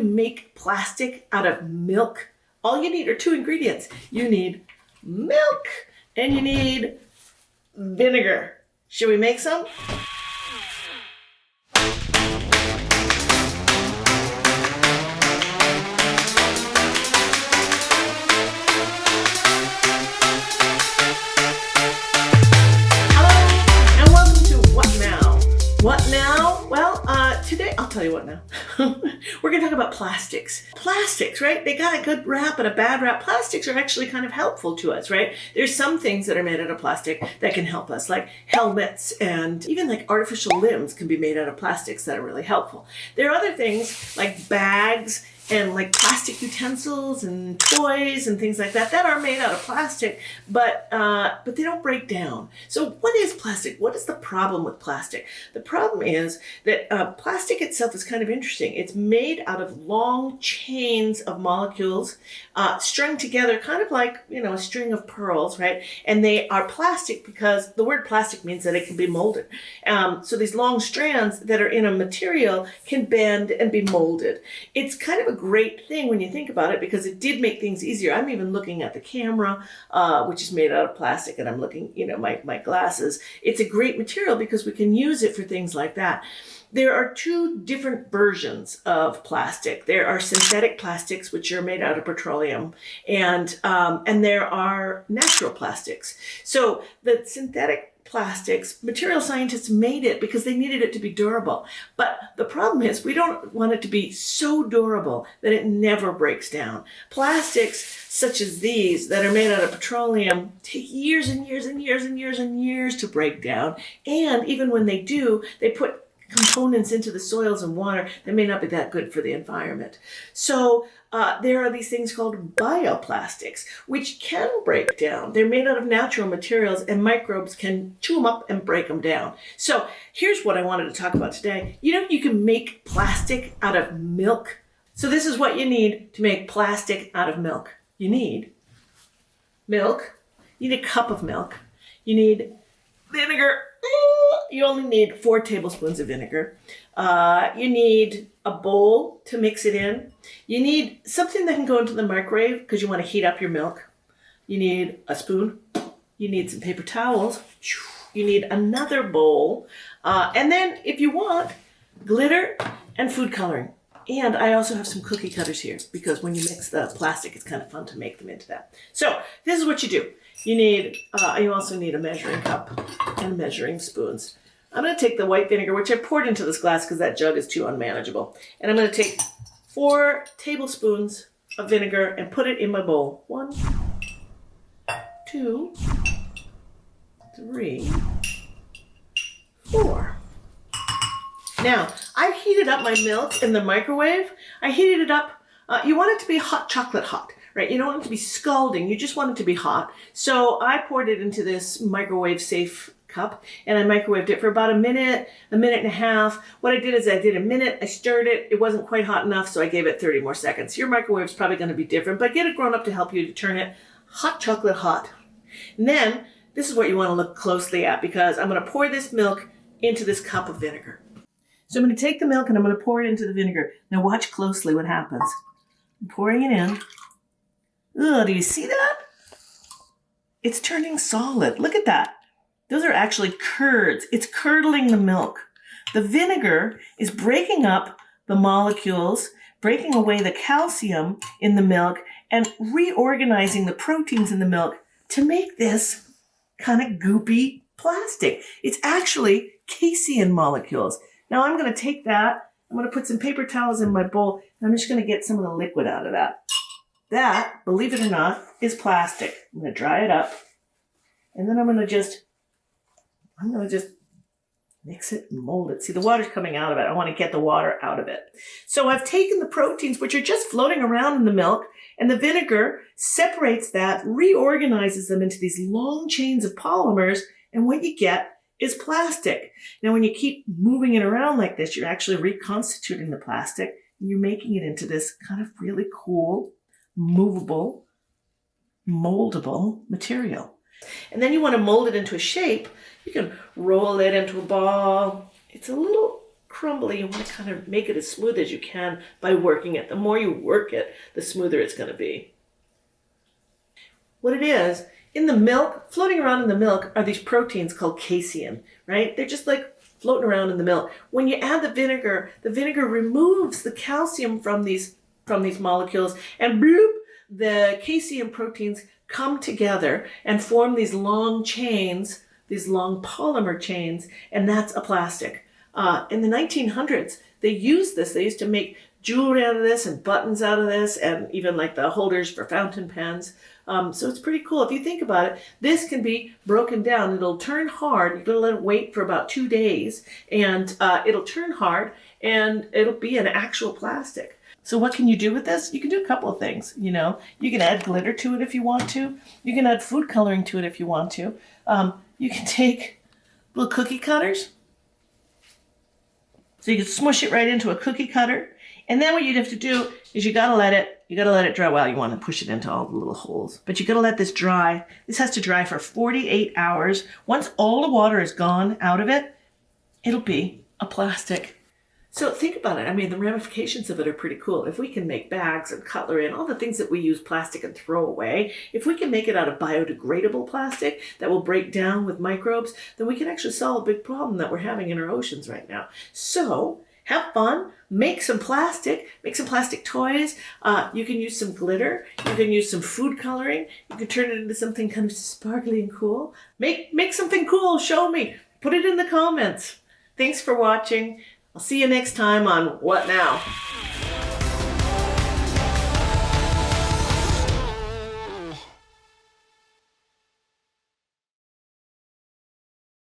can make plastic out of milk? All you need are two ingredients. You need milk and you need vinegar. Should we make some? What now? Well, today I'll tell you what now. We're going to talk about plastics. Plastics, right? They got a good rap and a bad rap. Plastics are actually kind of helpful to us, right? There's some things that are made out of plastic that can help us, like helmets and even like artificial limbs can be made out of plastics that are really helpful. There are other things like bags and like plastic utensils and toys and things like that that are made out of plastic, but they don't break down. So what is plastic? What is the problem with plastic? The problem is that plastic itself is kind of interesting. It's made out of long chains of molecules strung together, kind of like, a string of pearls, right? And they are plastic because the word plastic means that it can be molded. So these long strands that are in a material can bend and be molded. It's kind of a great thing when you think about it because it did make things easier. I'm even looking at the camera, which is made out of plastic, and I'm looking, my glasses. It's a great material because we can use it for things like that. There are two different versions of plastic. There are synthetic plastics, which are made out of petroleum, and there are natural plastics. So the synthetic plastics, material scientists made it because they needed it to be durable. But the problem is we don't want it to be so durable that it never breaks down. Plastics such as these that are made out of petroleum take years and years and years and years and years to break down. And even when they do, they put components into the soils and water that may not be that good for the environment. So there are these things called bioplastics, which can break down. They're made out of natural materials and microbes can chew them up and break them down. So here's what I wanted to talk about today. You can make plastic out of milk. So this is what you need to make plastic out of milk. You need milk. You need a cup of milk. You need vinegar. You only need 4 tablespoons of vinegar. You need a bowl to mix it in. You need something that can go into the microwave because you want to heat up your milk. You need a spoon. You need some paper towels. You need another bowl. And then if you want, glitter and food coloring. And I also have some cookie cutters here because when you mix the plastic, it's kind of fun to make them into that. So this is what you do. You also need a measuring cup and measuring spoons. I'm going to take the white vinegar, which I poured into this glass because that jug is too unmanageable. And I'm going to take 4 tablespoons of vinegar and put it in my bowl. 1, 2, 3, 4. Now, I've heated up my milk in the microwave. I heated it up. You want it to be hot chocolate hot. Right? You don't want it to be scalding. You just want it to be hot. So I poured it into this microwave safe cup and I microwaved it for about a minute and a half. What I did is I did a minute, I stirred it. It wasn't quite hot enough, so I gave it 30 more seconds. Your microwave's probably going to be different, but get a grown up to help you to turn it hot chocolate hot. And then this is what you want to look closely at because I'm going to pour this milk into this cup of vinegar. So I'm going to take the milk and I'm going to pour it into the vinegar. Now watch closely what happens. I'm pouring it in. Ugh, do you see that? It's turning solid. Look at that. Those are actually curds. It's curdling the milk. The vinegar is breaking up the molecules, breaking away the calcium in the milk, and reorganizing the proteins in the milk to make this kind of goopy plastic. It's actually casein molecules. Now I'm going to take that. I'm going to put some paper towels in my bowl, and I'm just going to get some of the liquid out of that. That, believe it or not, is plastic. I'm going to dry it up. And then I'm going to just mix it and mold it. See, the water's coming out of it. I want to get the water out of it. So I've taken the proteins, which are just floating around in the milk, and the vinegar separates that, reorganizes them into these long chains of polymers, and what you get is plastic. Now, when you keep moving it around like this, you're actually reconstituting the plastic, and you're making it into this kind of really cool, movable, moldable material. And then you want to mold it into a shape. You can roll it into a ball. It's a little crumbly. You want to kind of make it as smooth as you can by working it. The more you work it, the smoother it's going to be. What it is, in the milk, floating around in the milk are these proteins called casein, right? They're just like floating around in the milk. When you add the vinegar removes the calcium from these molecules, and bloop, the casein proteins come together and form these long chains, these long polymer chains, and that's a plastic. In the 1900s, they used this. They used to make jewelry out of this and buttons out of this, and even like the holders for fountain pens. So it's pretty cool. If you think about it, this can be broken down. It'll turn hard. You're going to let it wait for about 2 days, and it'll turn hard, and it'll be an actual plastic. So what can you do with this? You can do a couple of things. You know, you can add glitter to it if you want to. You can add food coloring to it if you want to. You can take little cookie cutters. So you can smush it right into a cookie cutter. And then what you'd have to do is you gotta let it dry. Well, you want to push it into all the little holes, but you gotta let this dry. This has to dry for 48 hours. Once all the water is gone out of it, it'll be a plastic. So think about it. I mean, the ramifications of it are pretty cool. If we can make bags and cutlery and all the things that we use plastic and throw away, if we can make it out of biodegradable plastic that will break down with microbes, then we can actually solve a big problem that we're having in our oceans right now. So have fun, make some plastic toys. You can use some glitter. You can use some food coloring. You can turn it into something kind of sparkly and cool. Make something cool, show me. Put it in the comments. Thanks for watching. I'll see you next time on What Now?